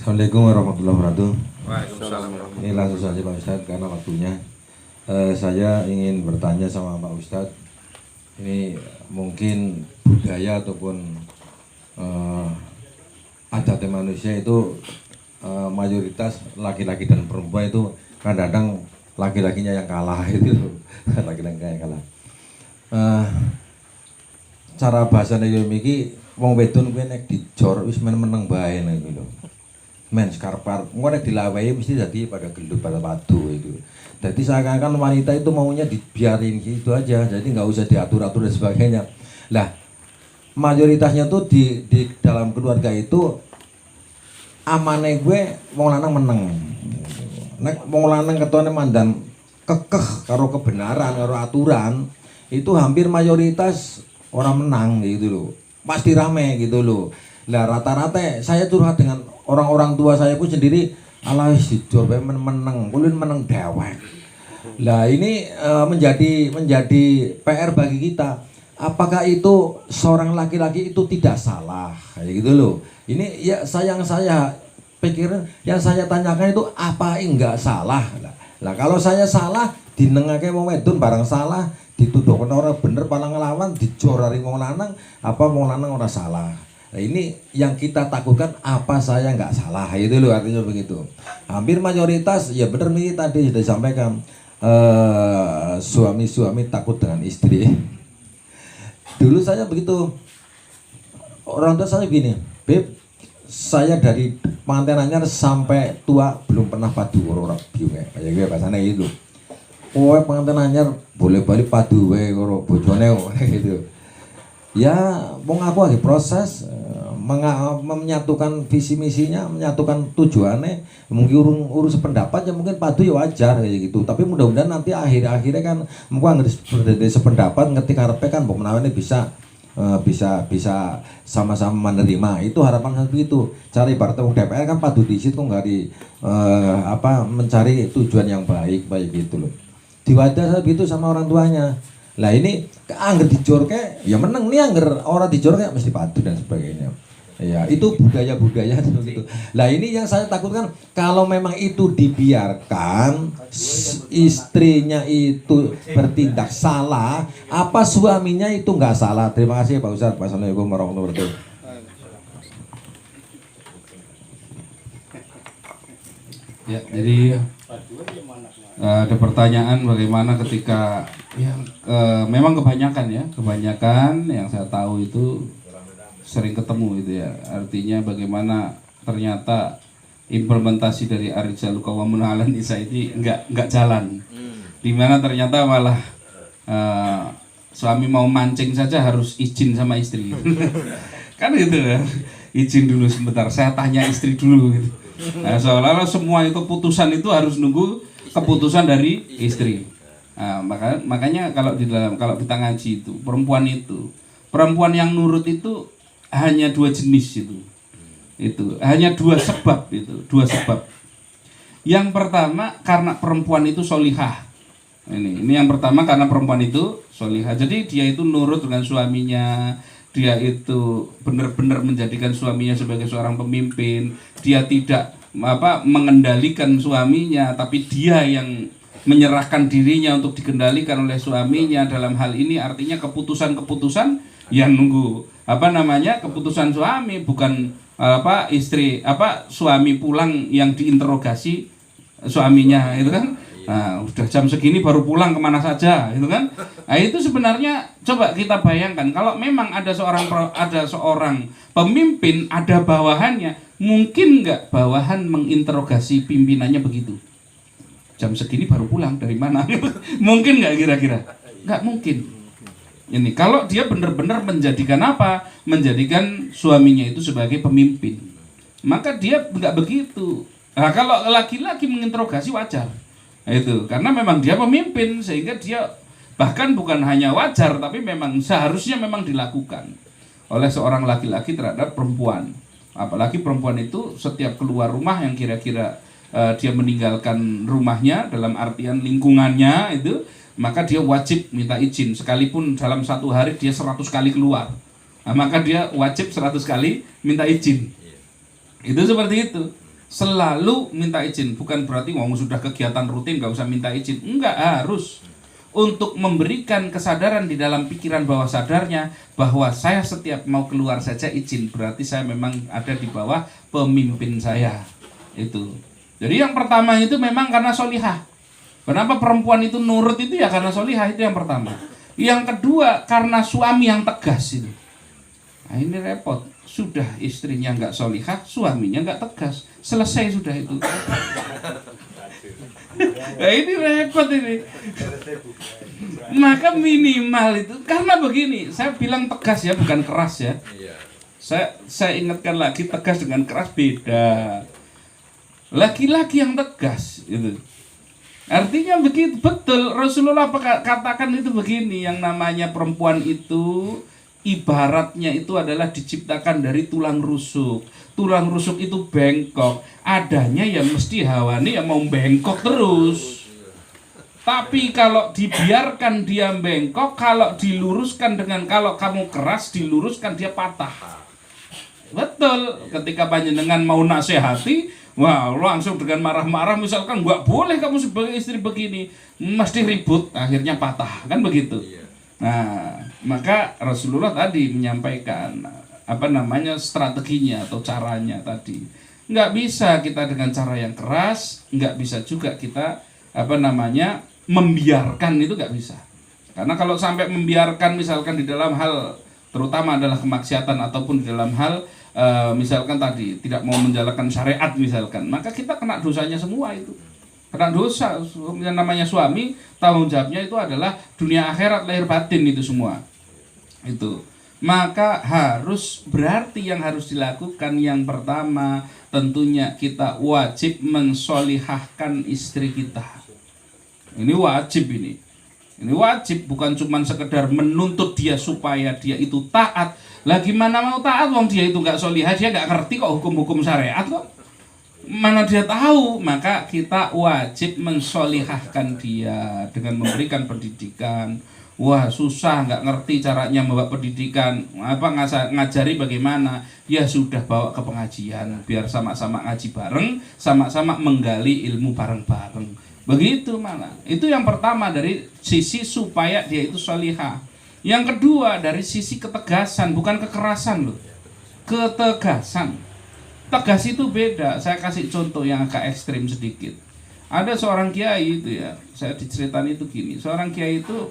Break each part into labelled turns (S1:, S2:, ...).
S1: Assalamualaikum warahmatullahi wabarakatuh.
S2: Waalaikumsalam.
S1: Ini langsung saja Pak Ustadz karena waktunya. Saya ingin bertanya sama Pak Ustadz. Ini mungkin budaya ataupun adat manusia itu mayoritas laki-laki dan perempuan itu kadang-kadang laki-lakinya yang kalah itu laki-lakinya yang kalah. Cara bahasane yo iki wong wedon kuwi nek dijor wis meneng bae nek lho. Men skarpar, nek dilawehi mesti jadi pada gelut pada padu itu. Jadi seakan-akan wanita itu maunya dibiarin gitu aja, jadi nggak usah diatur-atur dan sebagainya. Lah, mayoritasnya tuh di dalam keluarga itu amane gue wong lanang meneng. Nek wong lanang ketone mandan kekeh karo kebenaran, karo aturan, itu hampir mayoritas orang menang gitu loh. Pasti rame gitu loh. Lah rata-rata saya curhat dengan orang-orang tua saya pun sendiri, alah dijor meneng, kulin meneng dewek. Lah ini menjadi PR bagi kita. Apakah itu seorang laki-laki itu tidak salah? Kayak gitu loh. Ini ya saya pikir yang saya tanyakan itu apa enggak salah. Lah kalau saya salah dinengake wong wedon barang salah, dituduhkan orang bener palang ngelawan dijorari wong lanang, apa wong lanang ora salah. Nah ini yang kita takutkan, apa saya nggak salah, itu loh artinya begitu. Hampir mayoritas ya benar nih tadi sudah disampaikan, suami-suami takut dengan istri. Dulu saya begitu, orang tua saya begini, Beb, saya dari pengantin anyar sampai tua belum pernah padu orang biung kayak gue bahasanya itu. Oh pengantin anyar boleh balik padu we karo bojone gitu. Ya mau ngaku lagi proses menyatukan visi misinya, menyatukan tujuannya, mungkin urus pendapat ya mungkin padu ya wajar kayak gitu. Tapi mudah-mudahan nanti akhirnya kan mungkin ngerti sependapat, ngerti karepe kan mbok menawa bisa sama-sama menerima. Itu harapan seperti itu. Cari partai DPR kan padu disit kok nggak di mencari tujuan yang baik gitu loh. Diwadah begitu sama orang tuanya. Lah ini angger dijorke ya meneng nih, angger orang dijorke mesti padu dan sebagainya. Ya itu budaya-budaya seperti itu. Lah ini yang saya takutkan, kalau memang itu dibiarkan istrinya itu bertindak salah, apa suaminya itu nggak salah. Terima kasih Pak Ustadz. Wassalamualaikum warahmatullahi wabarakatuh.
S2: Ya, jadi ada pertanyaan bagaimana ketika ya, memang kebanyakan yang saya tahu itu sering ketemu gitu ya. Artinya bagaimana ternyata implementasi dari ar-rijalu qawwamun 'alan nisa ini enggak jalan. Dimana ternyata malah suami mau mancing saja harus izin sama istri. Kan gitu ya. Izin dulu sebentar, saya tanya istri dulu gitu. Nah, seolah-olah semua itu putusan itu harus nunggu keputusan dari istri. Nah, makanya kalau kita ngaji itu perempuan yang nurut itu hanya dua jenis itu hanya dua sebab. Yang pertama karena perempuan itu solihah. Ini yang pertama karena perempuan itu solihah. Jadi dia itu nurut dengan suaminya. Dia itu benar-benar menjadikan suaminya sebagai seorang pemimpin. Dia tidak mengendalikan suaminya, tapi dia yang menyerahkan dirinya untuk dikendalikan oleh suaminya. Dalam hal ini artinya keputusan-keputusan yang nunggu keputusan suami, bukan suami pulang yang diinterogasi suaminya itu kan. Nah, udah jam segini baru pulang kemana saja itu kan. Nah, itu sebenarnya coba kita bayangkan kalau memang ada seorang pemimpin, ada bawahannya, mungkin nggak bawahan menginterogasi pimpinannya begitu? Jam segini baru pulang dari mana? Mungkin nggak kira-kira? Nggak mungkin. Ini kalau dia benar-benar menjadikan suaminya itu sebagai pemimpin, maka dia nggak begitu. Nah, kalau laki-laki menginterogasi wajar. Nah, itu karena memang dia pemimpin, sehingga dia bahkan bukan hanya wajar tapi memang seharusnya memang dilakukan oleh seorang laki-laki terhadap perempuan. Apalagi perempuan itu setiap keluar rumah yang kira-kira dia meninggalkan rumahnya dalam artian lingkungannya itu, maka dia wajib minta izin. Sekalipun dalam satu hari dia 100 kali keluar, nah, maka dia wajib 100 kali minta izin. Itu seperti itu. Selalu minta izin, bukan berarti ngomong sudah kegiatan rutin nggak usah minta izin. Enggak harus. Untuk memberikan kesadaran di dalam pikiran bawah sadarnya bahwa saya setiap mau keluar saja izin, berarti saya memang ada di bawah pemimpin saya. Itu. Jadi yang pertama itu memang karena solihah. Kenapa perempuan itu nurut itu ya karena solihah, itu yang pertama. Yang kedua karena suami yang tegas itu. Nah ini repot. Sudah istrinya nggak solihah, suaminya nggak tegas, selesai sudah itu. Nah ini repot ini. Maka minimal itu, karena begini, saya bilang tegas ya, bukan keras ya. Saya ingatkan lagi, tegas dengan keras beda. Laki-laki yang tegas itu. Artinya begitu, betul Rasulullah katakan itu begini, yang namanya perempuan itu ibaratnya itu adalah diciptakan dari tulang rusuk. Tulang rusuk itu bengkok, adanya ya mesti hawanya ya mau bengkok terus. Tapi kalau dibiarkan dia bengkok, kalau diluruskan dengan, kalau kamu keras diluruskan dia patah. Betul, ketika panjenengan mau nasihati, wah langsung dengan marah-marah, misalkan nggak boleh kamu sebagai istri begini, mesti ribut, akhirnya patah, kan begitu. Nah, maka Rasulullah tadi menyampaikan strateginya atau caranya tadi. Nggak bisa kita dengan cara yang keras, nggak bisa juga kita membiarkan, itu nggak bisa. Karena kalau sampai membiarkan misalkan di dalam hal terutama adalah kemaksiatan ataupun di dalam hal misalkan tadi tidak mau menjalankan syariat misalkan, maka kita kena dosanya semua itu. Kena dosa. Yang namanya suami, tanggung jawabnya itu adalah dunia akhirat, lahir batin itu semua. Itu. Maka harus, berarti yang harus dilakukan yang pertama tentunya kita wajib mensolihahkan istri kita. Ini wajib ini. Ini wajib, bukan cuma sekedar menuntut dia supaya dia itu taat. Lah gimana mau taat wong dia itu nggak solihah, dia nggak ngerti kok hukum-hukum syariat kok. Mana dia tahu. Maka kita wajib mensolihahkan dia dengan memberikan pendidikan. Wah susah, nggak ngerti caranya membawa pendidikan, ngajari bagaimana, ya sudah bawa ke pengajian, biar sama-sama ngaji bareng, sama-sama menggali ilmu bareng-bareng. Begitu mana. Itu yang pertama dari sisi supaya dia itu solihah. Yang kedua dari sisi ketegasan, bukan kekerasan loh. Ketegasan. Tegas itu beda. Saya kasih contoh yang agak ekstrim sedikit. Ada seorang kiai itu ya, saya diceritain itu gini. Seorang kiai itu,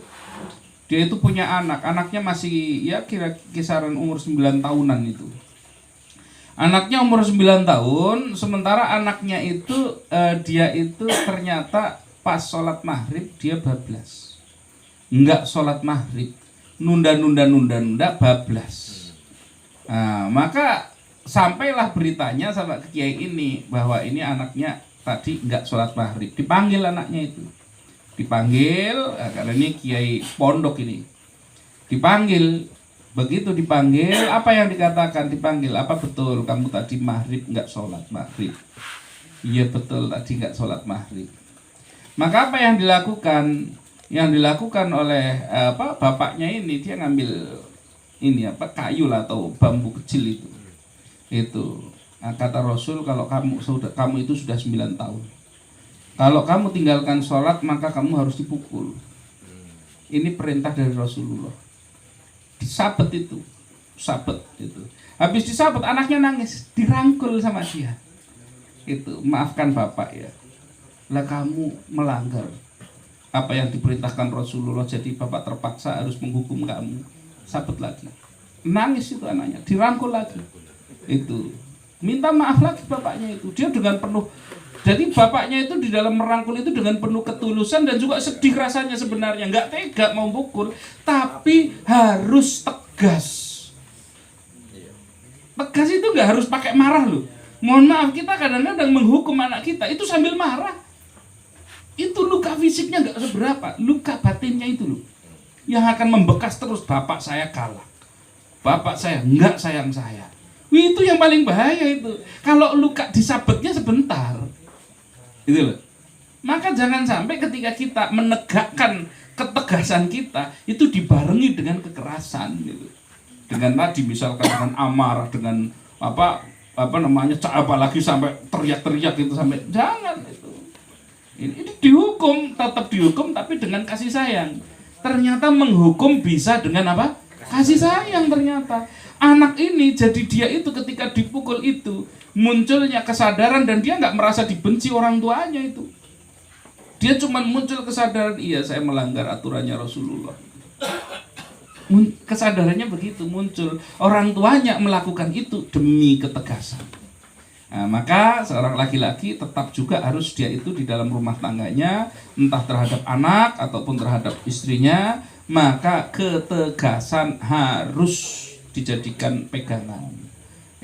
S2: dia itu punya anak. Anaknya masih ya kira kisaran umur 9 tahunan itu. Anaknya umur 9 tahun, sementara anaknya itu dia itu ternyata pas sholat maghrib dia bablas. Enggak sholat maghrib, nunda bablas. Nah, maka sampailah beritanya sama kiai ini bahwa ini anaknya tadi enggak sholat maghrib. Dipanggil anaknya itu, dipanggil karena ini kiai pondok ini. Dipanggil, begitu dipanggil apa yang dikatakan? Dipanggil apa betul kamu tadi maghrib enggak sholat maghrib? Iya betul tadi enggak sholat maghrib. Maka apa yang dilakukan? Yang dilakukan oleh bapaknya ini, dia ngambil ini kayu lah atau bambu kecil itu. Nah, kata Rasul kalau kamu itu sudah 9 tahun. Kalau kamu tinggalkan sholat maka kamu harus dipukul. Ini perintah dari Rasulullah. Disabet itu. Habis disabet anaknya nangis, dirangkul sama dia. Itu, maafkan bapak ya. Lah kamu melanggar apa yang diperintahkan Rasulullah, jadi bapak terpaksa harus menghukum kamu. Sabet lagi. Nangis itu anaknya, dirangkul lagi. Itu. Minta maaf lagi bapaknya itu. Dia dengan penuh, jadi bapaknya itu di dalam merangkul itu dengan penuh ketulusan dan juga sedih rasanya sebenarnya, nggak tega mau pukul, tapi harus tegas. Tegas itu nggak harus pakai marah loh. Mohon maaf, kita kadang-kadang menghukum anak kita itu sambil marah. Itu luka fisiknya nggak seberapa, luka batinnya itu loh yang akan membekas terus. Bapak saya kalah, bapak saya nggak sayang saya. Itu yang paling bahaya itu. Kalau luka disabetnya sebentar, itu loh. Maka jangan sampai ketika kita menegakkan ketegasan kita itu dibarengi dengan kekerasan, gitu. Dengan tadi misalkan dengan amarah, dengan apalagi sampai teriak-teriak itu sampai jangan itu. Ini dihukum, tetap dihukum tapi dengan kasih sayang. Ternyata menghukum bisa dengan apa? Kasih sayang ternyata. Anak ini jadi dia itu ketika dipukul itu munculnya kesadaran dan dia nggak merasa dibenci orang tuanya itu. Dia cuma muncul kesadaran, iya saya melanggar aturannya Rasulullah. Kesadarannya begitu muncul. Orang tuanya melakukan itu demi ketegasan. Nah, maka seorang laki-laki tetap juga harus dia itu di dalam rumah tangganya, entah terhadap anak ataupun terhadap istrinya, maka ketegasan harus dijadikan pegangan.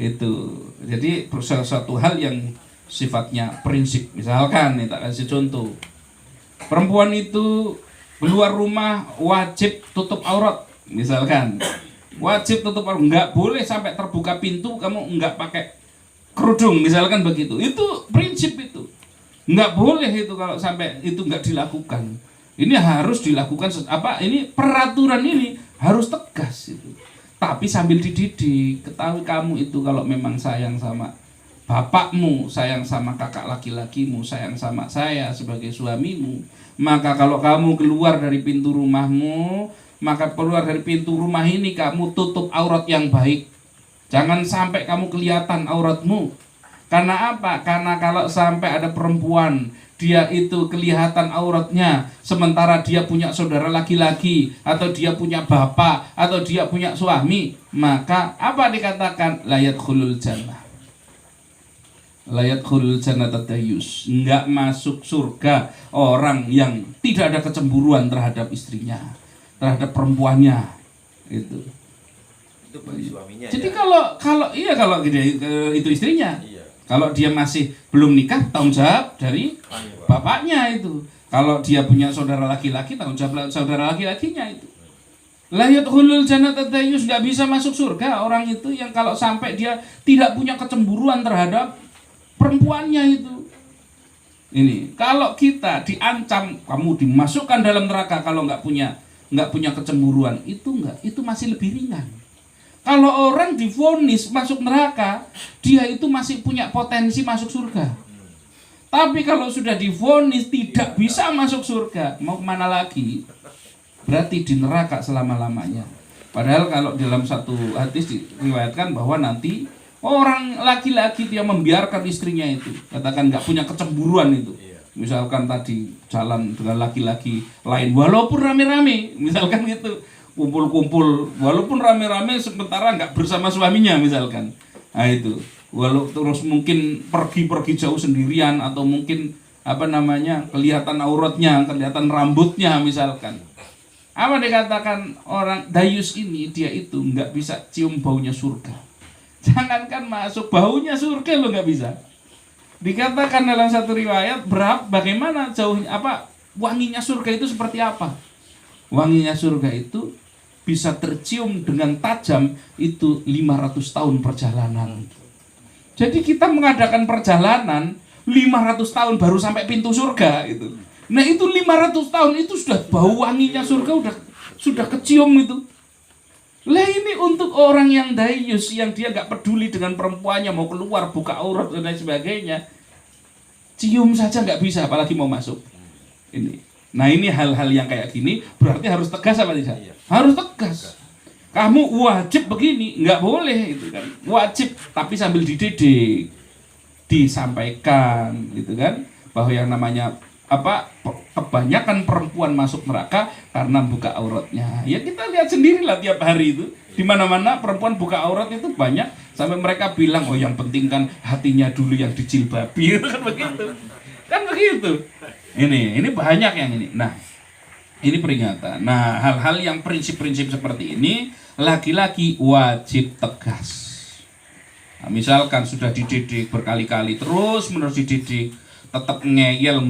S2: Itu. Jadi satu hal yang sifatnya prinsip. Misalkan, nih tak kasih contoh. Perempuan itu keluar rumah wajib tutup aurat, misalkan wajib tutup aurat, nggak boleh sampai terbuka pintu kamu nggak pakai kerudung, misalkan begitu. Itu prinsip itu, nggak boleh itu kalau sampai itu nggak dilakukan. Ini harus dilakukan ini peraturan ini harus tegas itu. Tapi sambil dididik, ketahui kamu itu kalau memang sayang sama bapakmu, sayang sama kakak laki-lakimu, sayang sama saya sebagai suamimu, maka kalau kamu keluar dari pintu rumahmu, maka keluar dari pintu rumah ini kamu tutup aurat yang baik. Jangan sampai kamu kelihatan auratmu. Karena apa? Karena kalau sampai ada perempuan, dia itu kelihatan auratnya, sementara dia punya saudara laki-laki, atau dia punya bapak, atau dia punya suami, maka apa dikatakan? Layat khulul jannah. Layat khulul jannah tadayus, enggak masuk surga orang yang tidak ada kecemburuan terhadap istrinya, terhadap perempuannya. Itu
S3: bagi suaminya.
S2: Jadi
S3: ya?
S2: kalau itu istrinya.
S3: Iya.
S2: Kalau dia masih belum nikah, tanggung jawab dari bapaknya itu. Kalau dia punya saudara laki-laki, tanggung jawab saudara laki-lakinya itu. Layat khulul jannah tadayus, enggak bisa masuk surga orang itu yang kalau sampai dia tidak punya kecemburuan terhadap perempuannya itu. Ini kalau kita diancam kamu dimasukkan dalam neraka kalau nggak punya kecemburuan, itu masih lebih ringan. Kalau orang divonis masuk neraka, dia itu masih punya potensi masuk surga. Tapi kalau sudah divonis tidak bisa masuk surga, mau kemana lagi? Berarti di neraka selama-lamanya. Padahal kalau dalam satu hadis diriwayatkan bahwa nanti orang laki-laki dia membiarkan istrinya itu, katakan nggak punya kecemburuan itu. Misalkan tadi jalan dengan laki-laki lain, walaupun rame-rame, misalkan gitu, kumpul-kumpul, walaupun rame-rame sementara nggak bersama suaminya, misalkan. Nah itu, walau terus mungkin pergi jauh sendirian atau mungkin kelihatan auratnya, kelihatan rambutnya, misalkan. Apa dikatakan orang dayus ini, dia itu nggak bisa cium baunya surga. Jangankan masuk baunya surga lo nggak bisa. Dikatakan dalam satu riwayat bagaimana jauhnya wanginya surga itu seperti apa? Wanginya surga itu bisa tercium dengan tajam itu 500 tahun perjalanan. Jadi kita mengadakan perjalanan 500 tahun baru sampai pintu surga itu. Nah itu 500 tahun itu sudah bau wanginya surga sudah kecium itu. Lah ini untuk orang yang dayus, yang dia gak peduli dengan perempuannya, mau keluar, buka aurat dan lain sebagainya, cium saja gak bisa, apalagi mau masuk. Ini. Nah ini hal-hal yang kayak gini berarti harus tegas apa tidak? Iya. Harus tegas. Kamu wajib begini, nggak boleh itu kan. Wajib, tapi sambil dididik, disampaikan, gitu kan, bahwa yang namanya kebanyakan perempuan masuk neraka karena buka auratnya. Ya kita lihat sendirilah tiap hari itu, di mana-mana perempuan buka aurat itu banyak, sampai mereka bilang oh yang penting kan hatinya dulu yang dijilbabi, kan begitu. Ini banyak yang ini. Nah ini peringatan. Nah hal-hal yang prinsip-prinsip seperti ini laki-laki wajib tegas. Nah, misalkan sudah dididik berkali-kali terus menerus dididik, tetap ngeyel,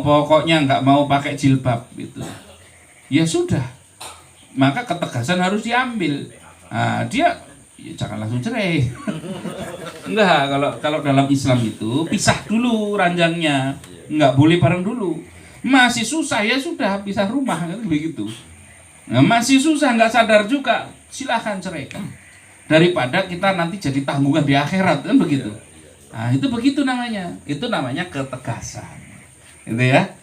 S2: pokoknya nggak mau pakai jilbab gitu. Ya sudah, maka ketegasan harus diambil. Nah, dia ya jangan langsung cerai. Enggak, kalau dalam Islam itu pisah dulu ranjangnya, nggak boleh bareng dulu. Masih susah ya sudah pisah rumah kan begitu. Nah, masih susah nggak sadar juga, silahkan ceraikan. daripada kita nanti jadi tanggungan di akhirat, kan begitu. Nah, itu begitu namanya. Itu namanya ketegasan. Gitu ya.